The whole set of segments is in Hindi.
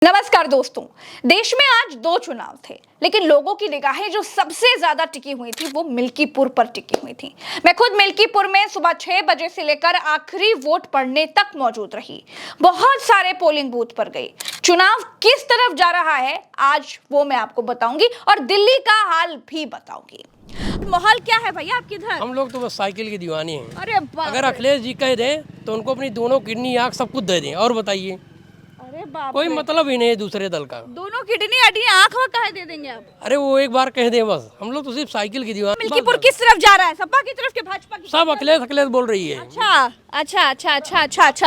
नमस्कार दोस्तों। देश में आज दो चुनाव थे, लेकिन लोगों की निगाहें जो सबसे ज्यादा टिकी हुई थी वो मिल्कीपुर पर टिकी हुई थी। मैं खुद मिल्कीपुर में सुबह 6 बजे से लेकर आखिरी वोट पड़ने तक मौजूद रही। बहुत सारे पोलिंग बूथ पर गई। चुनाव किस तरफ जा रहा है आज वो मैं आपको बताऊंगी और दिल्ली का हाल भी बताऊंगी। माहौल क्या है भैया आपके इधर? हम लोग तो बस साइकिल की दीवानी हैं। अरे अगर अखिलेश जी कह दें तो उनको अपनी दोनों किडनी आँख सब कुछ दे दें और बताइए, अरे बाप कोई मतलब ही नहीं है दूसरे दल का। दोनों किडनी हड्डी आंख में काहे दे देंगे आप? अरे वो एक बार कह दें बस, हम लोग तो सिर्फ साइकिल की दीवानी। मिल्कीपुर किस तरफ जा रहा है? सपा की तरफ के भाजपा की? सब अखिलेश अखिलेश बोल रही है। अच्छा।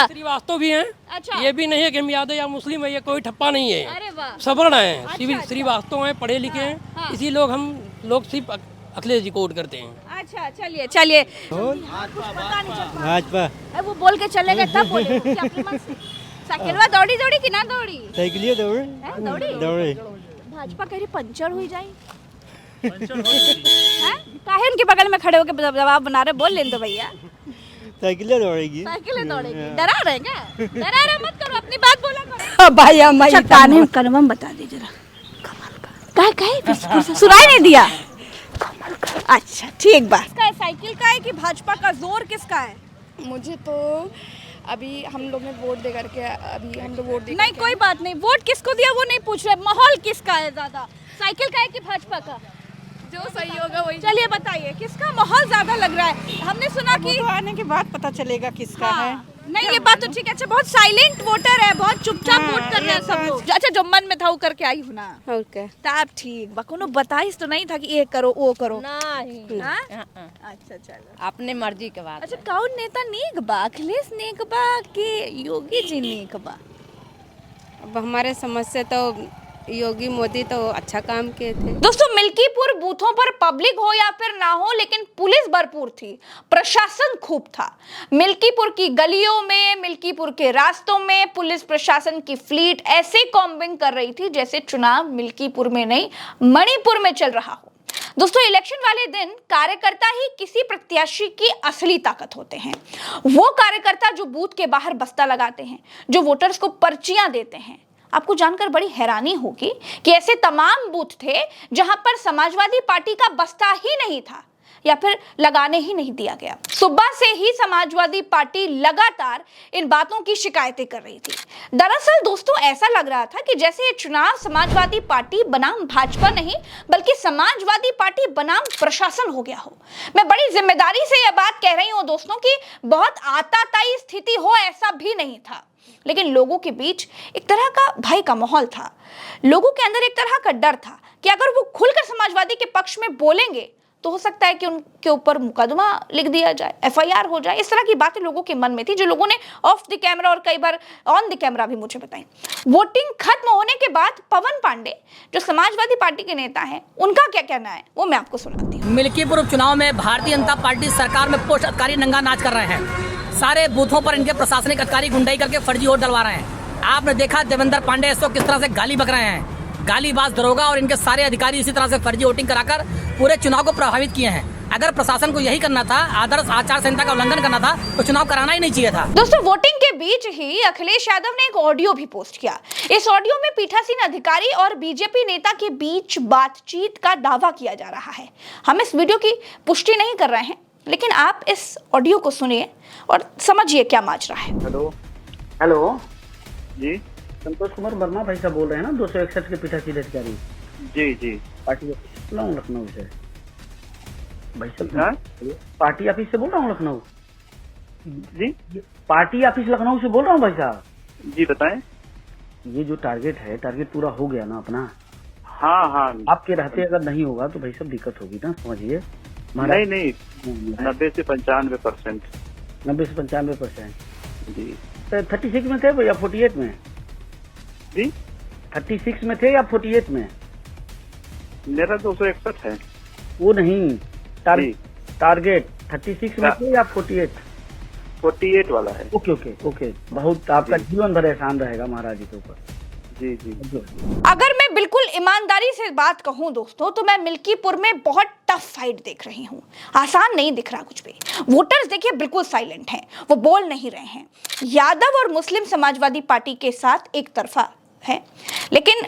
श्रीवास्तव भी हैं। अच्छा। ये भी नहीं है कि हम यादव या मुस्लिम है, ये कोई ठप्पा नहीं है। अरे वाह। सवर्ण है, श्रीवास्तव हैं, पढ़े लिखे हैं। हाँ। इसी लोग हम लोग सिर्फ अखिलेश जी को वोट करते हैं। अच्छा चलिए भाजपा वो बोल के चले गए तब बोले कि अपने मन से साइकिलवा दौड़ी कि ना दौड़ी? साइकिलिए दौड़े दौड़े भाजपा कह रही पंचर हुई जाए। काहे उनके बगल में खड़े होकर जवाब बना रहे? बोल लें तो भैया। साइकिलिए दौड़ेगी। साइकिलें दौड़ेगी। डरा रहे क्या? डरा रहे मत करो, अपनी बात बोला करो। भैया अच्छा कान्हे कलमम बता दे जरा। कमाल का कहे सुनाई नहीं दिया। अच्छा ठीक बात। किसका है, साइकिल का है कि भाजपा का? जोर किसका है? मुझे तो अभी हम लोग ने वोट दे करके अभी हम लोग वोट दे नहीं कोई बात नहीं, वोट किसको दिया वो नहीं पूछ रहे। माहौल किसका है ज्यादा, साइकिल का है कि भाजपा का? जो सही होगा वही। चलिए बताइए किसका माहौल ज्यादा लग रहा है? हमने सुना कि आने के बाद पता चलेगा किसका है। नहीं ये बात तो ठीक है। अच्छा बहुत साइलेंट वोटर है, बहुत चुपचाप वोट कर रहे हैं सब लोग। अच्छा जो मन में था वो करके आई हूँ ना। ओके तब ठीक बा, कोनो बताइस तो नहीं था कि ये करो वो करो। नहीं हाँ? अच्छा चलो। अपने मर्जी के बाद। अच्छा कौन नेता नेक बा? अखिलेश नेक बा कि योगी जी नेक बा? अब हमारे समझ से तो योगी मोदी तो अच्छा काम किए थे। दोस्तों मिल्कीपुर बूथों पर पब्लिक हो या फिर ना हो, लेकिन पुलिस भरपूर थी, प्रशासन खूब था। मिल्कीपुर की गलियों में, मिल्कीपुर के रास्तों में पुलिस प्रशासन की फ्लीट ऐसे कॉम्बिंग कर रही थी जैसे चुनाव मिल्कीपुर में नहीं मणिपुर में चल रहा हो। दोस्तों इलेक्शन वाले दिन कार्यकर्ता ही किसी प्रत्याशी की असली ताकत होते हैं। वो कार्यकर्ता जो बूथ के बाहर बस्ता लगाते हैं, जो वोटर्स को पर्चियां देते हैं। आपको जानकर बड़ी हैरानी होगी कि ऐसे तमाम बूथ थे जहां पर समाजवादी पार्टी का बस्ता ही नहीं था या फिर लगाने ही नहीं दिया गया। सुबह से ही समाजवादी पार्टी लगातार इन बातों की शिकायतें कर रही थी। दरअसल दोस्तों ऐसा लग रहा था कि जैसे ये चुनाव समाजवादी पार्टी बनाम भाजपा नहीं बल्कि समाजवादी पार्टी बनाम प्रशासन हो गया हो। मैं बड़ी जिम्मेदारी से यह बात कह रही हूं दोस्तों कि बहुत आताताई स्थिति हो ऐसा भी नहीं था, लेकिन लोगों के बीच एक तरह का भय का माहौल था। लोगों के अंदर एक तरह का डर था कि अगर वो खुलकर समाजवादी के पक्ष में बोलेंगे तो हो सकता है कि उनके ऊपर मुकदमा लिख दिया जाए, एफआईआर हो जाए। इस तरह की बातें लोगों के मन में थी, जो लोगों ने ऑफ द कैमरा और कई बार ऑन द कैमरा भी मुझे बताई। वोटिंग खत्म होने के बाद पवन पांडे जो समाजवादी पार्टी के नेता हैं, उनका क्या कहना है वो मैं आपको सुनाती हूँ। मिल्कीपुर उपचुनाव में भारतीय जनता पार्टी सरकार में पोस्ट अधिकारी नंगा नाच कर रहे हैं। सारे बूथों पर इनके प्रशासनिक अधिकारी गुंडाई करके फर्जी वोट डलवा रहे हैं। आपने देखा देवेंद्र पांडे इसको किस तरह से गाली बक रहे हैं। गालीबाज दरोगा और इनके सारे अधिकारी इसी तरह से फर्जी वोटिंग कराकर पूरे चुनाव को प्रभावित किए हैं। अगर प्रशासन को यही करना था, आदर्श आचार संहिता का उल्लंघन करना था, तो चुनाव कराना ही नहीं चाहिए था। दोस्तों वोटिंग के बीच ही अखिलेश यादव ने एक ऑडियो भी पोस्ट किया। इस ऑडियो में पीठासीन अधिकारी और बीजेपी नेता के बीच बातचीत का दावा किया जा रहा है। हम इस वीडियो की पुष्टि नहीं कर रहे हैं, लेकिन आप इस ऑडियो को सुनिए और समझिए क्या माजरा है। हेलो जी संतोष कुमार वर्मा भाई साहब बोल रहे हैं ना, 261 के पीठासीन अधिकारी? जी जी पार्टी ऑफिस बोल रहा हूँ लखनऊ से भाई साहब। हाँ? पार्टी ऑफिस से बोल रहा हूँ लखनऊ। जी पार्टी ऑफिस लखनऊ से बोल रहा हूँ भाई साहब। जी बताएं। ये जो टारगेट है, टारगेट पूरा हो गया ना अपना? हाँ हाँ। आपके रहते अगर नहीं होगा तो भाई साहब दिक्कत होगी ना, समझिए। नहीं 90 से 95%। 90 से 95%। जी 36 में थे या 48 में? जी 36 में थे या 48 में? मेरा 261 है। वो नहीं, टारगेट 36 में थे या 48? 48 वाला है। Okay okay okay. बहुत आपका जीवन भर एहसान रहेगा महाराज जी के ऊपर। जी जी। अगर मैं बिल्कुल ईमानदारी से बात कहूं दोस्तों तो मैं मिल्कीपुर में बहुत टफ फाइट देख रही हूं। आसान नहीं दिख रहा कुछ भी। वोटर्स देखिए बिल्कुल साइलेंट हैं, वो बोल नहीं रहे हैं। यादव और मुस्लिम समाजवादी पार्टी के साथ एक तरफा है, लेकिन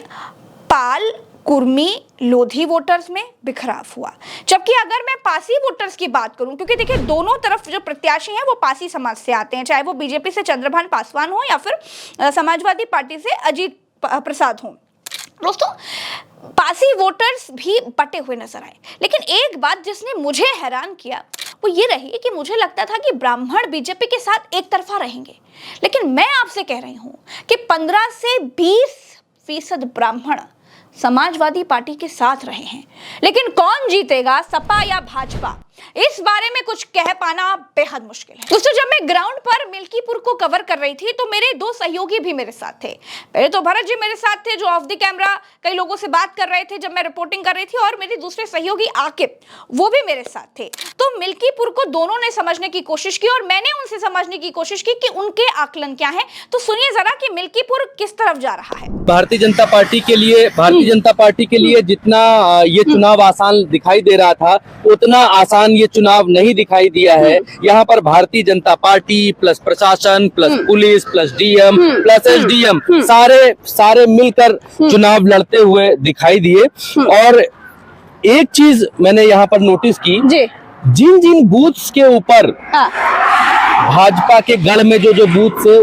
पाल, कुर्मी, लोधी वोटर्स में बिखराव हुआ। जबकि अगर मैं पासी वोटर्स की बात करूं, क्योंकि देखिए दोनों तरफ जो प्रत्याशी हैं वो पासी समाज से आते हैं, चाहे वो बीजेपी से चंद्रभान पासवान हो या फिर समाजवादी पार्टी से अजीत प्रसाद हो। दोस्तों, पासी वोटर्स भी बटे हुए नजर आए, लेकिन एक बात जिसने मुझे हैरान किया वो ये रही कि मुझे लगता था कि ब्राह्मण बीजेपी के साथ एक तरफा रहेंगे, लेकिन मैं आपसे कह रही हूं कि 15 से 20% ब्राह्मण समाजवादी पार्टी के साथ रहे हैं। लेकिन कौन जीतेगा, सपा या भाजपा, इस बारे में कुछ कह पाना बेहद मुश्किल है। दोस्तों, जब मैं ग्राउंड पर मिल्कीपुर को कवर कर रही थी तो मेरे 2 सहयोगी भी मेरे साथ थे। पहले तो भरत जी मेरे साथ थे जो ऑफ द कैमरा कई लोगों से बात कर रहे थे जब मैं रिपोर्टिंग कर रही थी, और मेरे दूसरे सहयोगी आकिब, वो भी मेरे साथ थे। तो मिल्कीपुर को दोनों ने समझने की कोशिश की और मैंने उनसे समझने की कोशिश की कि उनके आकलन क्या है। तो सुनिए जरा कि मिल्कीपुर किस तरफ जा रहा है। भारतीय जनता पार्टी के लिए जितना ये चुनाव आसान दिखाई दे रहा था, उतना आसान ये चुनाव नहीं दिखाई दिया है। यहाँ पर भारतीय जनता पार्टी प्लस प्रशासन plus police plus DM plus SDM सारे मिलकर चुनाव लड़ते हुए दिखाई दिए। और एक चीज मैंने यहाँ पर नोटिस की, जिन बूथ्स के ऊपर भाजपा के गढ़ में जो बूथ थे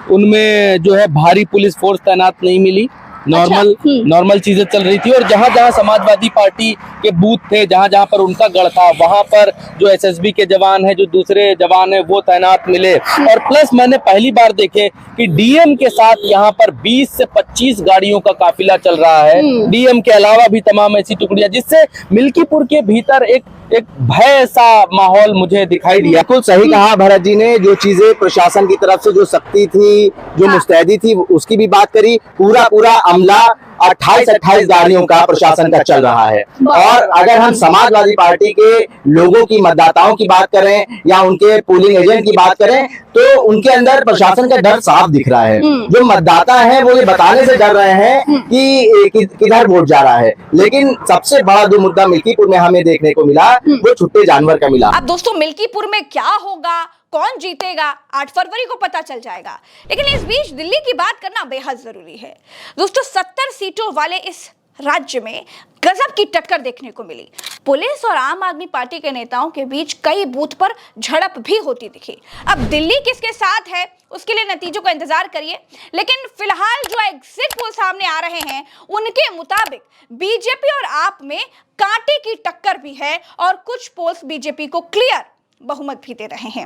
उनमें जो है भारी पुलिस फोर्स तैनात नहीं मिली, नॉर्मल चीजें चल रही थी। और जहां समाजवादी पार्टी के बूथ थे, जहां पर उनका गढ़ था, वहां पर जो एसएसबी के जवान हैं, जो दूसरे जवान हैं, वो तैनात मिले। और प्लस मैंने पहली बार देखे कि डीएम के साथ यहाँ पर 20 से 25 गाड़ियों का काफिला चल रहा है, डीएम के अलावा भी तमाम ऐसी टुकड़ियां, जिससे मिल्कीपुर के भीतर एक भय सा माहौल मुझे दिखाई दिया। बिल्कुल सही कहा भरत जी ने, जो चीजें प्रशासन की तरफ से जो सख्ती थी, जो मुस्तैदी थी, उसकी भी बात करी। पूरा अमला 28 गाड़ियों का प्रशासन का चल रहा है। और अगर हम समाजवादी पार्टी के लोगों की, मतदाताओं की बात करें या उनके पोलिंग एजेंट की बात करें, तो उनके अंदर प्रशासन का डर साफ दिख रहा है। जो मतदाता है वो ये बताने से डर रहे हैं कि किधर वोट जा रहा है। लेकिन सबसे बड़ा जो मुद्दा मिल्कीपुर में हमें देखने को मिला वो छुट्टे जानवर का मिला। अब दोस्तों, मिल्कीपुर में क्या होगा, कौन जीतेगा, 8 फरवरी को पता चल जाएगा। लेकिन इस बीच दिल्ली की बात करना बेहद जरूरी है। दोस्तों, 70 सीटों वाले इस राज्य में गजब की टक्कर देखने को मिली। पुलिस और आम आदमी पार्टी के नेताओं के बीच कई बूथ पर झड़प भी होती दिखी। अब दिल्ली किसके साथ है उसके लिए नतीजों का इंतजार करिए, लेकिन फिलहाल जो एग्जिट पोल सामने आ रहे हैं उनके मुताबिक बीजेपी और आप में कांटे की टक्कर भी है और कुछ पोल्स बीजेपी को क्लियर बहुमत भी दे रहे हैं।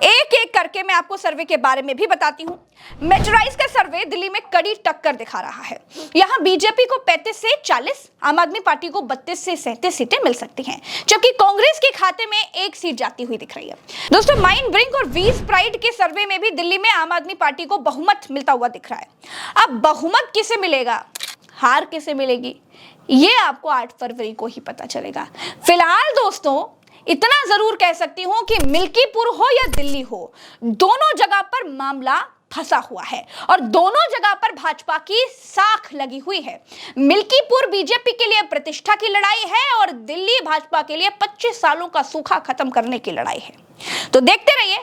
एक एक करके मैं आपको सर्वे के बारे में भी बताती हूं। मेट्राइज का सर्वे दिल्ली में कड़ी टक्कर दिखा रहा है। यहां बीजेपी को 35 से 40, आम आदमी पार्टी को 32 से 37 सीटें मिल सकती हैं, जबकि कांग्रेस के खाते में 1 सीट जाती हुई दिख रही है। दोस्तों, माइंड ब्रिंक और वीज प्राइड के सर्वे में भी दिल्ली में आम आदमी पार्टी को बहुमत मिलता हुआ दिख रहा है। अब बहुमत किसे मिलेगा, हार किसे मिलेगी, ये आपको 8 फरवरी को ही पता चलेगा। फिलहाल दोस्तों, इतना जरूर कह सकती हूं कि मिल्कीपुर हो या दिल्ली हो, दोनों जगह पर मामला फंसा हुआ है और दोनों जगह पर भाजपा की साख लगी हुई है। मिल्कीपुर बीजेपी के लिए प्रतिष्ठा की लड़ाई है और दिल्ली भाजपा के लिए 25 सालों का सूखा खत्म करने की लड़ाई है। तो देखते रहिए,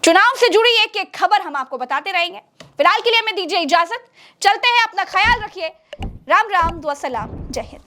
चुनाव से जुड़ी एक खबर हम आपको बताते रहेंगे। फिलहाल के लिए हमें दीजिए इजाजत, चलते हैं, अपना ख्याल रखिए। राम राम, दुआ सलाम, जय हिंद।